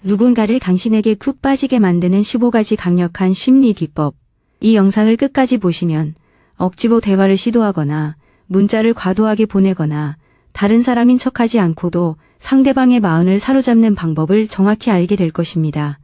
누군가를 당신에게 쿡 빠지게 만드는 15가지 강력한 심리 기법. 이 영상을 끝까지 보시면 억지로 대화를 시도하거나 문자를 과도하게 보내거나 다른 사람인 척하지 않고도 상대방의 마음을 사로잡는 방법을 정확히 알게 될 것입니다.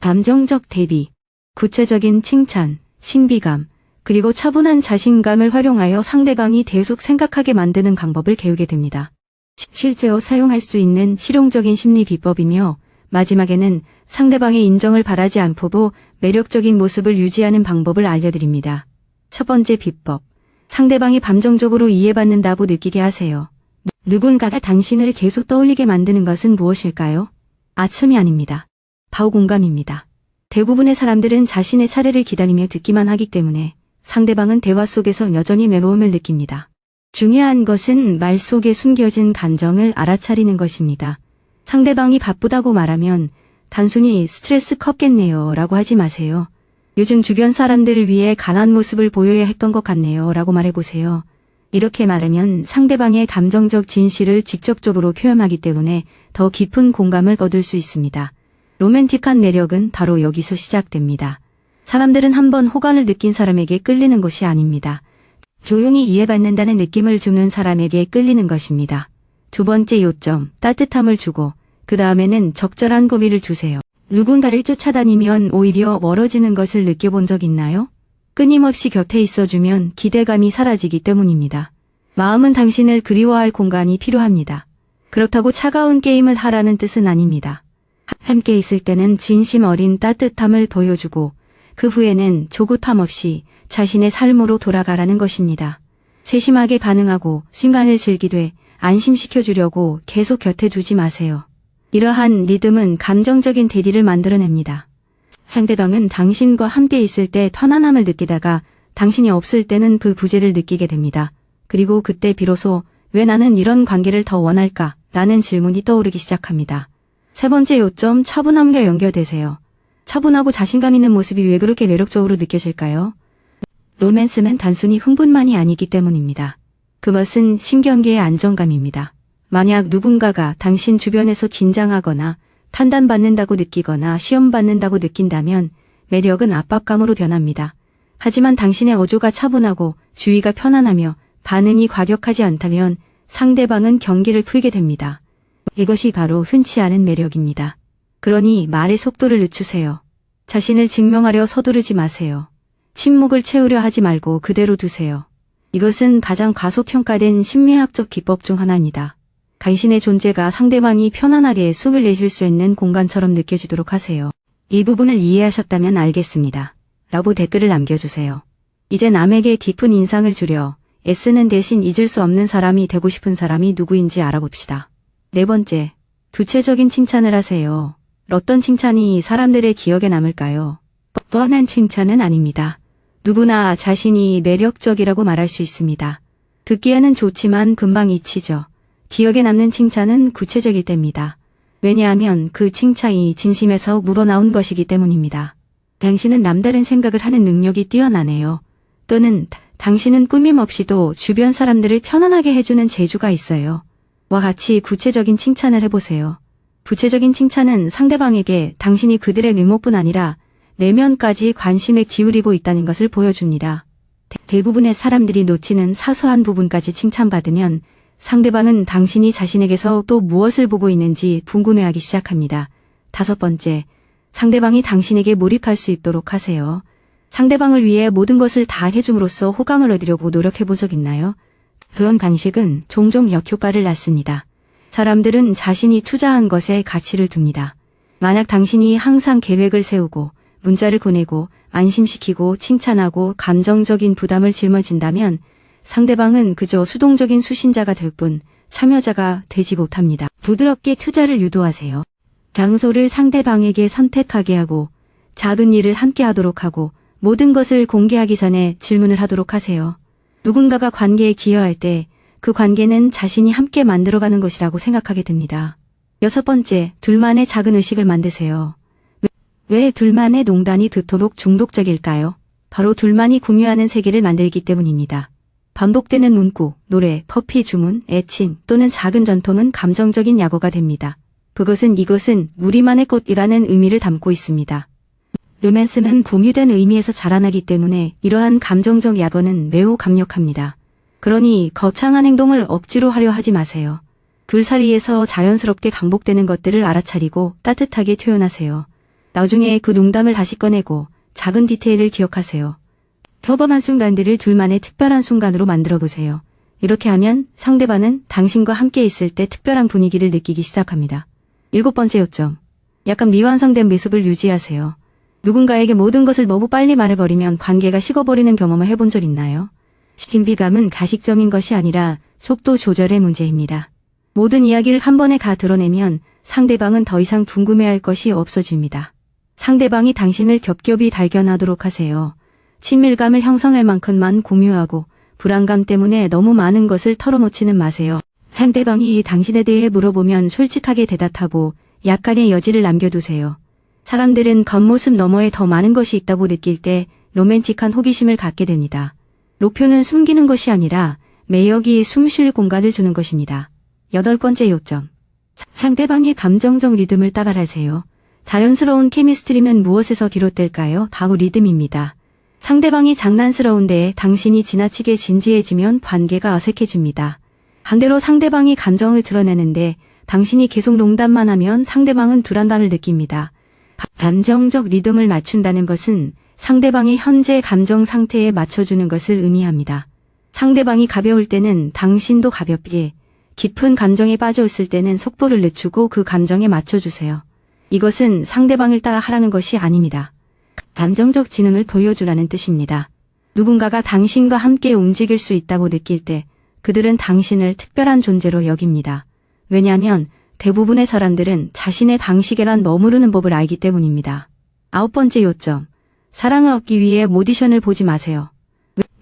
감정적 대비, 구체적인 칭찬, 신비감, 그리고 차분한 자신감을 활용하여 상대방이 계속 생각하게 만드는 방법을 배우게 됩니다. 실제로 사용할 수 있는 실용적인 심리 비법이며 마지막에는 상대방의 인정을 바라지 않고도 매력적인 모습을 유지하는 방법을 알려드립니다. 첫 번째 비법, 상대방이 감정적으로 이해받는다고 느끼게 하세요. 누군가가 당신을 계속 떠올리게 만드는 것은 무엇일까요? 아첨이 아닙니다. 바로 공감입니다. 대부분의 사람들은 자신의 차례를 기다리며 듣기만 하기 때문에 상대방은 대화 속에서 여전히 외로움을 느낍니다. 중요한 것은 말 속에 숨겨진 감정을 알아차리는 것입니다. 상대방이 바쁘다고 말하면 단순히 스트레스 컸겠네요 라고 하지 마세요. 요즘 주변 사람들을 위해 강한 모습을 보여야 했던 것 같네요 라고 말해보세요. 이렇게 말하면 상대방의 감정적 진실을 직접적으로 표현하기 때문에 더 깊은 공감을 얻을 수 있습니다. 로맨틱한 매력은 바로 여기서 시작됩니다. 사람들은 한번 호감을 느낀 사람에게 끌리는 것이 아닙니다. 조용히 이해받는다는 느낌을 주는 사람에게 끌리는 것입니다. 두 번째 요점, 따뜻함을 주고 그 다음에는 적절한 고비를 주세요. 누군가를 쫓아다니면 오히려 멀어지는 것을 느껴본 적 있나요? 끊임없이 곁에 있어주면 기대감이 사라지기 때문입니다. 마음은 당신을 그리워할 공간이 필요합니다. 그렇다고 차가운 게임을 하라는 뜻은 아닙니다. 함께 있을 때는 진심 어린 따뜻함을 보여주고 그 후에는 조급함 없이 자신의 삶으로 돌아가라는 것입니다. 세심하게 반응하고 순간을 즐기되 안심시켜주려고 계속 곁에 두지 마세요. 이러한 리듬은 감정적인 대리를 만들어냅니다. 상대방은 당신과 함께 있을 때 편안함을 느끼다가 당신이 없을 때는 그 부재를 느끼게 됩니다. 그리고 그때 비로소 왜 나는 이런 관계를 더 원할까? 라는 질문이 떠오르기 시작합니다. 세 번째 요점, 차분함과 연결되세요. 차분하고 자신감 있는 모습이 왜 그렇게 매력적으로 느껴질까요? 로맨스는 단순히 흥분만이 아니기 때문입니다. 그것은 신경계의 안정감입니다. 만약 누군가가 당신 주변에서 긴장하거나 판단받는다고 느끼거나 시험받는다고 느낀다면 매력은 압박감으로 변합니다. 하지만 당신의 어조가 차분하고 주의가 편안하며 반응이 과격하지 않다면 상대방은 경계를 풀게 됩니다. 이것이 바로 흔치 않은 매력입니다. 그러니 말의 속도를 늦추세요. 자신을 증명하려 서두르지 마세요. 침묵을 채우려 하지 말고 그대로 두세요. 이것은 가장 과소평가된 심리학적 기법 중 하나입니다. 당신의 존재가 상대방이 편안하게 숨을 내쉴 수 있는 공간처럼 느껴지도록 하세요. 이 부분을 이해하셨다면 알겠습니다. 라고 댓글을 남겨주세요. 이제 남에게 깊은 인상을 주려 애쓰는 대신 잊을 수 없는 사람이 되고 싶은 사람이 누구인지 알아봅시다. 네 번째, 구체적인 칭찬을 하세요. 어떤 칭찬이 사람들의 기억에 남을까요? 뻔한 칭찬은 아닙니다. 누구나 자신이 매력적이라고 말할 수 있습니다. 듣기에는 좋지만 금방 잊히죠. 기억에 남는 칭찬은 구체적일 때입니다. 왜냐하면 그 칭찬이 진심에서 우러나온 것이기 때문입니다. 당신은 남다른 생각을 하는 능력이 뛰어나네요. 또는 당신은 꾸밈 없이도 주변 사람들을 편안하게 해주는 재주가 있어요. 와 같이 구체적인 칭찬을 해보세요. 구체적인 칭찬은 상대방에게 당신이 그들의 외모뿐 아니라 내면까지 관심을 기울이고 있다는 것을 보여줍니다. 대부분의 사람들이 놓치는 사소한 부분까지 칭찬받으면 상대방은 당신이 자신에게서 또 무엇을 보고 있는지 궁금해하기 시작합니다. 다섯 번째, 상대방이 당신에게 몰입할 수 있도록 하세요. 상대방을 위해 모든 것을 다 해줌으로써 호감을 얻으려고 노력해본 적 있나요? 그런 방식은 종종 역효과를 낳습니다. 사람들은 자신이 투자한 것에 가치를 둡니다. 만약 당신이 항상 계획을 세우고 문자를 보내고 안심시키고 칭찬하고 감정적인 부담을 짊어진다면 상대방은 그저 수동적인 수신자가 될 뿐 참여자가 되지 못합니다. 부드럽게 투자를 유도하세요. 장소를 상대방에게 선택하게 하고 작은 일을 함께 하도록 하고 모든 것을 공개하기 전에 질문을 하도록 하세요. 누군가가 관계에 기여할 때 그 관계는 자신이 함께 만들어가는 것이라고 생각하게 됩니다. 여섯 번째, 둘만의 작은 의식을 만드세요. 왜 둘만의 농단이 그토록 중독적일까요? 바로 둘만이 공유하는 세계를 만들기 때문입니다. 반복되는 문구, 노래, 커피 주문, 애칭 또는 작은 전통은 감정적인 약오가 됩니다. 그것은 이것은 우리만의 꽃이라는 의미를 담고 있습니다. 로맨스는 공유된 의미에서 자라나기 때문에 이러한 감정적 약어는 매우 강력합니다. 그러니 거창한 행동을 억지로 하려 하지 마세요. 둘사이에서 자연스럽게 반복되는 것들을 알아차리고 따뜻하게 표현하세요. 나중에 그 농담을 다시 꺼내고 작은 디테일을 기억하세요. 평범한 순간들을 둘만의 특별한 순간으로 만들어 보세요. 이렇게 하면 상대방은 당신과 함께 있을 때 특별한 분위기를 느끼기 시작합니다. 7번째 요점. 약간 미완성된 모습을 유지하세요. 누군가에게 모든 것을 너무 빨리 말해버리면 관계가 식어버리는 경험을 해본 적 있나요? 신비감은 가식적인 것이 아니라 속도 조절의 문제입니다. 모든 이야기를 한 번에 다 드러내면 상대방은 더 이상 궁금해할 것이 없어집니다. 상대방이 당신을 겹겹이 발견하도록 하세요. 친밀감을 형성할 만큼만 공유하고 불안감 때문에 너무 많은 것을 털어놓지는 마세요. 상대방이 당신에 대해 물어보면 솔직하게 대답하고 약간의 여지를 남겨두세요. 사람들은 겉모습 너머에 더 많은 것이 있다고 느낄 때 로맨틱한 호기심을 갖게 됩니다. 목표는 숨기는 것이 아니라 매력이 숨쉴 공간을 주는 것입니다. 8번째 요점. 상대방의 감정적 리듬을 따라하세요. 자연스러운 케미스트리는 무엇에서 비롯될까요? 바로 리듬입니다. 상대방이 장난스러운데 당신이 지나치게 진지해지면 관계가 어색해집니다. 반대로 상대방이 감정을 드러내는데 당신이 계속 농담만 하면 상대방은 불안감을 느낍니다. 감정적 리듬을 맞춘다는 것은 상대방의 현재 감정 상태에 맞춰주는 것을 의미합니다. 상대방이 가벼울 때는 당신도 가볍게, 깊은 감정에 빠져 있을 때는 속도를 늦추고 그 감정에 맞춰주세요. 이것은 상대방을 따라 하라는 것이 아닙니다. 감정적 지능을 보여주라는 뜻입니다. 누군가가 당신과 함께 움직일 수 있다고 느낄 때 그들은 당신을 특별한 존재로 여깁니다. 왜냐하면 대부분의 사람들은 자신의 방식에만 머무르는 법을 알기 때문입니다. 9번째 요점. 사랑을 얻기 위해 오디션을 보지 마세요.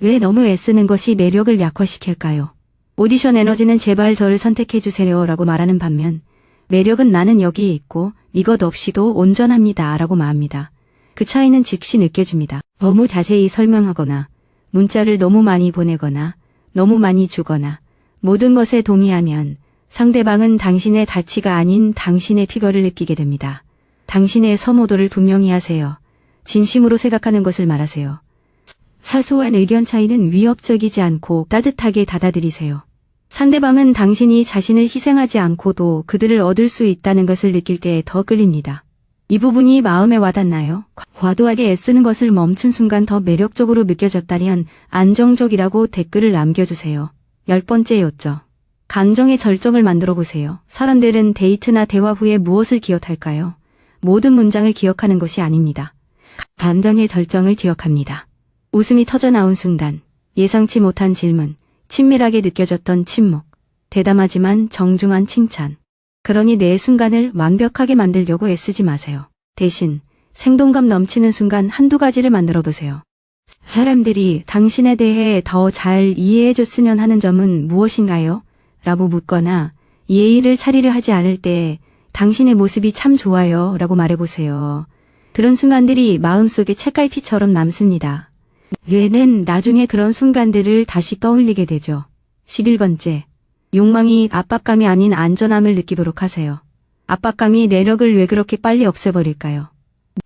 왜 너무 애쓰는 것이 매력을 약화시킬까요? 오디션 에너지는 제발 저를 선택해주세요 라고 말하는 반면 매력은 나는 여기에 있고 이것 없이도 온전합니다 라고 말합니다. 그 차이는 즉시 느껴집니다. 너무 자세히 설명하거나 문자를 너무 많이 보내거나 너무 많이 주거나 모든 것에 동의하면 상대방은 당신의 가치가 아닌 당신의 피거를 느끼게 됩니다. 당신의 선호도를 분명히 하세요. 진심으로 생각하는 것을 말하세요. 사소한 의견 차이는 위협적이지 않고 따뜻하게 받아들이세요. 상대방은 당신이 자신을 희생하지 않고도 그들을 얻을 수 있다는 것을 느낄 때 더 끌립니다. 이 부분이 마음에 와닿나요? 과도하게 애쓰는 것을 멈춘 순간 더 매력적으로 느껴졌다면 안정적이라고 댓글을 남겨주세요. 10번째 요점. 감정의 절정을 만들어 보세요. 사람들은 데이트나 대화 후에 무엇을 기억할까요? 모든 문장을 기억하는 것이 아닙니다. 감정의 절정을 기억합니다. 웃음이 터져나온 순간, 예상치 못한 질문, 친밀하게 느껴졌던 침묵, 대담하지만 정중한 칭찬. 그러니 내 순간을 완벽하게 만들려고 애쓰지 마세요. 대신 생동감 넘치는 순간 한두 가지를 만들어 보세요. 사람들이 당신에 대해 더 잘 이해해줬으면 하는 점은 무엇인가요? 라고 묻거나 예의를 차리려 하지 않을 때 당신의 모습이 참 좋아요 라고 말해보세요. 그런 순간들이 마음속에 책갈피처럼 남습니다. 뇌는 나중에 그런 순간들을 다시 떠올리게 되죠. 11번째. 욕망이 압박감이 아닌 안전함을 느끼도록 하세요. 압박감이 매력을 왜 그렇게 빨리 없애버릴까요?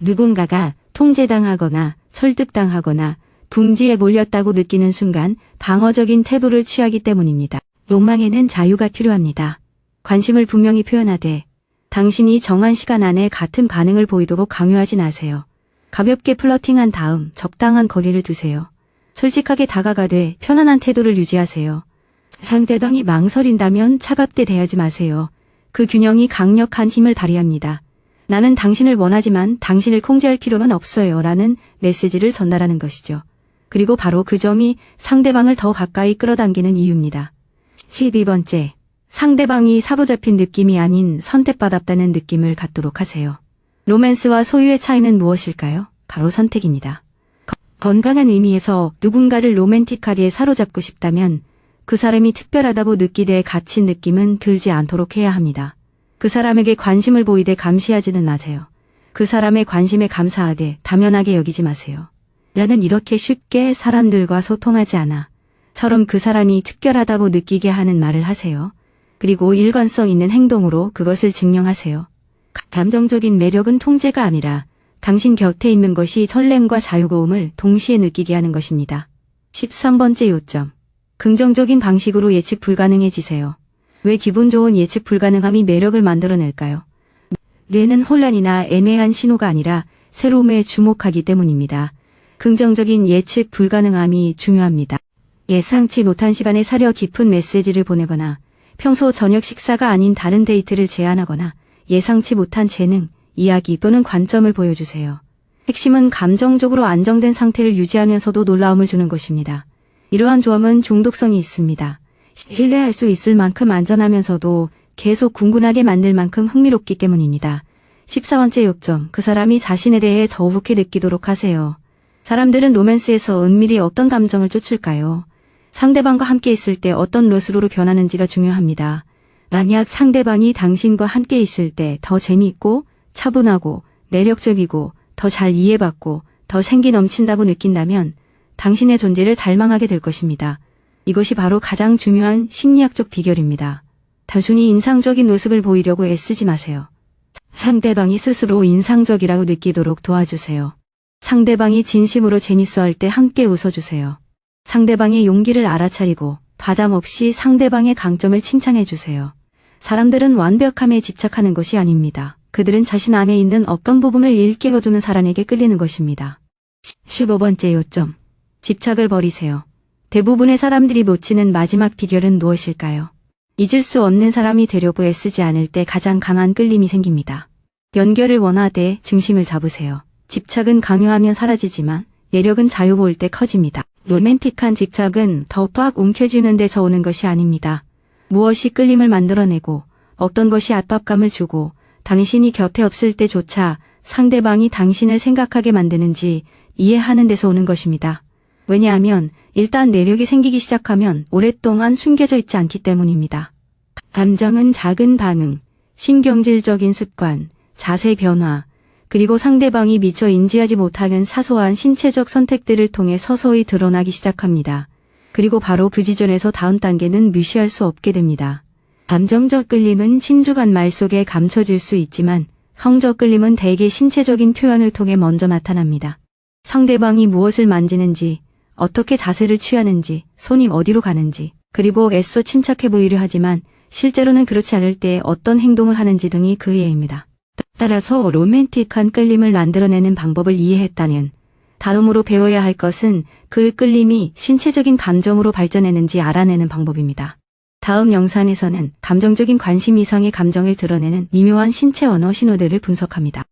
누군가가 통제당하거나 설득당하거나 둥지에 몰렸다고 느끼는 순간 방어적인 태도를 취하기 때문입니다. 욕망에는 자유가 필요합니다. 관심을 분명히 표현하되 당신이 정한 시간 안에 같은 반응을 보이도록 강요하진 않으세요. 가볍게 플러팅한 다음 적당한 거리를 두세요. 솔직하게 다가가되 편안한 태도를 유지하세요. 상대방이 망설인다면 차갑게 대하지 마세요. 그 균형이 강력한 힘을 발휘합니다. 나는 당신을 원하지만 당신을 통제할 필요는 없어요 라는 메시지를 전달하는 것이죠. 그리고 바로 그 점이 상대방을 더 가까이 끌어당기는 이유입니다. 12번째. 상대방이 사로잡힌 느낌이 아닌 선택받았다는 느낌을 갖도록 하세요. 로맨스와 소유의 차이는 무엇일까요? 바로 선택입니다. 건강한 의미에서 누군가를 로맨틱하게 사로잡고 싶다면 그 사람이 특별하다고 느끼되 갇힌 느낌은 들지 않도록 해야 합니다. 그 사람에게 관심을 보이되 감시하지는 마세요. 그 사람의 관심에 감사하되 당연하게 여기지 마세요. 나는 이렇게 쉽게 사람들과 소통하지 않아. 처럼 그 사람이 특별하다고 느끼게 하는 말을 하세요. 그리고 일관성 있는 행동으로 그것을 증명하세요. 감정적인 매력은 통제가 아니라 당신 곁에 있는 것이 설렘과 자유로움을 동시에 느끼게 하는 것입니다. 13번째 요점. 긍정적인 방식으로 예측 불가능해지세요. 왜 기분 좋은 예측 불가능함이 매력을 만들어낼까요? 뇌는 혼란이나 애매한 신호가 아니라 새로움에 주목하기 때문입니다. 긍정적인 예측 불가능함이 중요합니다. 예상치 못한 시간에 사려 깊은 메시지를 보내거나 평소 저녁 식사가 아닌 다른 데이트를 제안하거나 예상치 못한 재능, 이야기 또는 관점을 보여주세요. 핵심은 감정적으로 안정된 상태를 유지하면서도 놀라움을 주는 것입니다. 이러한 조합은 중독성이 있습니다. 신뢰할 수 있을 만큼 안전하면서도 계속 궁금하게 만들 만큼 흥미롭기 때문입니다. 14번째 요점. 그 사람이 자신에 대해 더욱해 느끼도록 하세요. 사람들은 로맨스에서 은밀히 어떤 감정을 쫓을까요? 상대방과 함께 있을 때 어떤 로스로 변하는지가 중요합니다. 만약 상대방이 당신과 함께 있을 때 더 재미있고 차분하고 매력적이고 더 잘 이해받고 더 생기 넘친다고 느낀다면 당신의 존재를 닮아가게 될 것입니다. 이것이 바로 가장 중요한 심리학적 비결입니다. 단순히 인상적인 모습을 보이려고 애쓰지 마세요. 상대방이 스스로 인상적이라고 느끼도록 도와주세요. 상대방이 진심으로 재밌어할 때 함께 웃어주세요. 상대방의 용기를 알아차리고 바잠없이 상대방의 강점을 칭찬해주세요. 사람들은 완벽함에 집착하는 것이 아닙니다. 그들은 자신 안에 있는 어떤 부분을 일깨워주는 사람에게 끌리는 것입니다. 15번째 요점. 집착을 버리세요. 대부분의 사람들이 놓치는 마지막 비결은 무엇일까요? 잊을 수 없는 사람이 되려고 애쓰지 않을 때 가장 강한 끌림이 생깁니다. 연결을 원하되 중심을 잡으세요. 집착은 강요하면 사라지지만 매력은 자유로울 때 커집니다. 로맨틱한 집착은 더 꽉 움켜쥐는 데서 오는 것이 아닙니다. 무엇이 끌림을 만들어내고 어떤 것이 압박감을 주고 당신이 곁에 없을 때조차 상대방이 당신을 생각하게 만드는지 이해하는 데서 오는 것입니다. 왜냐하면 일단 매력이 생기기 시작하면 오랫동안 숨겨져 있지 않기 때문입니다. 감정은 작은 반응, 신경질적인 습관, 자세 변화, 그리고 상대방이 미처 인지하지 못하는 사소한 신체적 선택들을 통해 서서히 드러나기 시작합니다. 그리고 바로 그 지점에서 다음 단계는 무시할 수 없게 됩니다. 감정적 끌림은 신중한 말 속에 감춰질 수 있지만 성적 끌림은 대개 신체적인 표현을 통해 먼저 나타납니다. 상대방이 무엇을 만지는지, 어떻게 자세를 취하는지, 손이 어디로 가는지, 그리고 애써 침착해 보이려 하지만 실제로는 그렇지 않을 때 어떤 행동을 하는지 등이 그 예입니다. 따라서 로맨틱한 끌림을 만들어내는 방법을 이해했다면 다음으로 배워야 할 것은 그 끌림이 신체적인 감정으로 발전했는지 알아내는 방법입니다. 다음 영상에서는 감정적인 관심 이상의 감정을 드러내는 미묘한 신체 언어 신호들을 분석합니다.